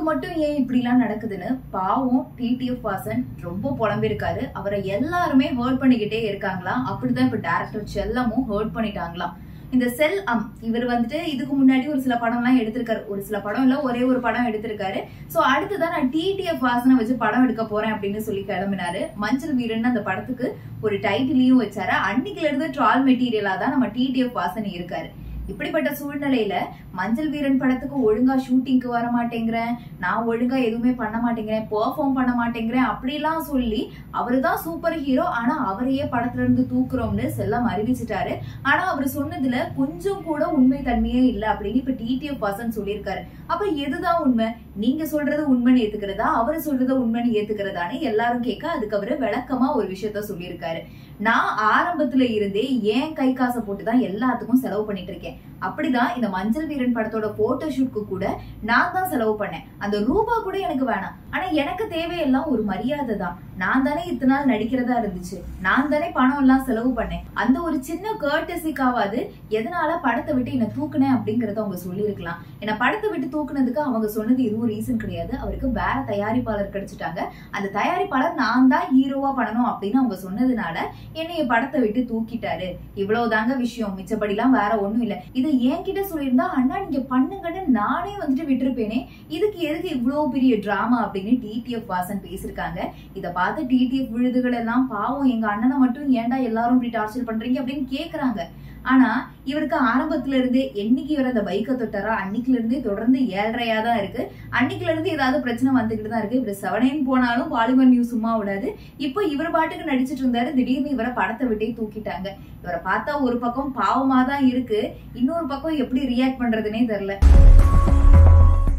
நமக்கு மட்டும் ஏன் இப்படி எல்லாம் நடக்குதுன்னு பாவம் டிடிஎஃப் வாசன் ரொம்ப புலம்பிருக்காரு. அவரை எல்லாருமே ஹர்ட் பண்ணிக்கிட்டே இருக்காங்களாம். அப்படிதான் இப்ப டைரக்டர் செல்லமும் ஹர்ட் பண்ணிட்டாங்களாம். இந்த செல் இவர் வந்துட்டு இதுக்கு முன்னாடி ஒரு சில படம் எல்லாம் எடுத்திருக்காரு. ஒரு சில படம் இல்ல, ஒரே ஒரு படம் எடுத்திருக்காரு. சோ அடுத்துதான் நான் டிடிஎஃப் வாசனை வச்சு படம் எடுக்க போறேன் அப்படின்னு சொல்லி கிளம்பினாரு. மஞ்சள் வீரன் அந்த படத்துக்கு ஒரு டைட்டிலையும் வச்சாரு. அன்னைக்குல இருந்து ட்ரால் மெட்டீரியலா தான் நம்ம டிடிஎஃப் வாசன் இருக்காரு. இப்படிப்பட்ட சூழ்நிலையில மஞ்சள் வீரன் படத்துக்கு ஒழுங்கா ஷூட்டிங்க்கு வர மாட்டேங்கிறேன், நான் ஒழுங்கா எதுவுமே பண்ண மாட்டேங்கிறேன், பெர்ஃபார்ம் பண்ண மாட்டேங்கிறேன் அப்படிலாம் சொல்லி அவருதான் சூப்பர் ஹீரோ, ஆனா அவரையே படத்துல இருந்து தூக்குறோம்னு செல்லம் அறிவிச்சிட்டாரு. ஆனா அவர் சொன்னதுல கொஞ்சம் கூட உண்மை தன்மையே இல்ல அப்படின்னு இப்ப டிடிஎஃப் வாசன் சொல்லியிருக்காரு. அப்ப எதுதான் உண்மை? நீங்க சொல்றது உண்மைன்னு ஏத்துக்கிறதா, அவரு சொல்றத உண்மைன்னு ஏத்துக்கிறதான்னு எல்லாரும் கேட்க அதுக்கு அவரு விளக்கமா ஒரு விஷயத்த சொல்லியிருக்காரு. நான் ஆரம்பத்துல இருந்தே ஏன் கை காசை போட்டுதான் எல்லாத்துக்கும் செலவு பண்ணிட்டு இருக்கேன். அப்படிதான் இந்த மஞ்சள் வீரன் படத்தோட போட்டோ ஷூட்க்கு கூட நான் தான் செலவு பண்ணேன். அந்த ரூபா கூட எனக்கு வேணாம். ஆனா எனக்கு தேவையெல்லாம் ஒரு மரியாதை தான். நான் தானே இத்தனை நாள் நடிக்கிறதா இருந்துச்சு, நான் தானே பணம் எல்லாம் செலவு பண்ணேன். அந்த ஒரு சின்ன கர்டசிக்காவது எதனால படத்தை விட்டு என்ன தூக்குனேன் அப்படிங்கறத அவங்க சொல்லியிருக்கலாம். என்ன படத்தை விட்டு தூக்குனதுக்கு அவங்க சொன்னது எதுவும் ரீசன் கிடையாது. அவருக்கு வேற தயாரிப்பாளர் கிடைச்சிட்டாங்க. அந்த தயாரிப்பாளர் நான் தான் ஹீரோவா பண்ணணும் அப்படின்னு அவங்க சொன்னதுனால என்னைய படத்தை விட்டு தூக்கிட்டாரு. இவ்வளவுதாங்க விஷயம், மிச்சப்படி எல்லாம் வேற ஒண்ணும் இல்ல. இதை என்கிட்ட சொல்லியிருந்தா அண்ணா நீங்க பண்ணுங்கன்னு நானே வந்துட்டு விட்டுருப்பேனே, இதுக்கு எதுக்கு இவ்வளவு பெரிய டிராமா அப்படின்னு டிடிஎஃப் வாசன் பேசிருக்காங்க. இதை பார்த்து டிடிஎஃப் விழுதுகள் எல்லாம் பாவம் எங்க அண்ணனை மட்டும் ஏன்டா எல்லாரும் இப்படி டார்ச்சர் பண்றீங்க அப்படின்னு கேக்குறாங்க. ஆனா இவருக்கு ஆரம்பத்துல இருந்தே என்னைக்கு இவர் அந்த பைக்கை தொட்டாரோ அன்னைக்குல இருந்தே தொடர்ந்து 7:30 தான் இருக்கு. அன்னைக்குல இருந்து ஏதாவது பிரச்சனை வந்துகிட்டு தான் இருக்கு. இவர் 7 போனாலும் பாலிமர் நியூஸ் சும்மா விடாது. இப்போ இவர் பாட்டுக்கு நடிச்சிட்டு இருந்தாரு, திடீர்னு இவரை படத்தை விட்டே தூக்கிட்டாங்க. இவரை பார்த்தா ஒரு பக்கம் பாவமா தான் இருக்கு, இன்னொரு பக்கம் எப்படி ரியாக்ட் பண்றதுன்னே தெரியல.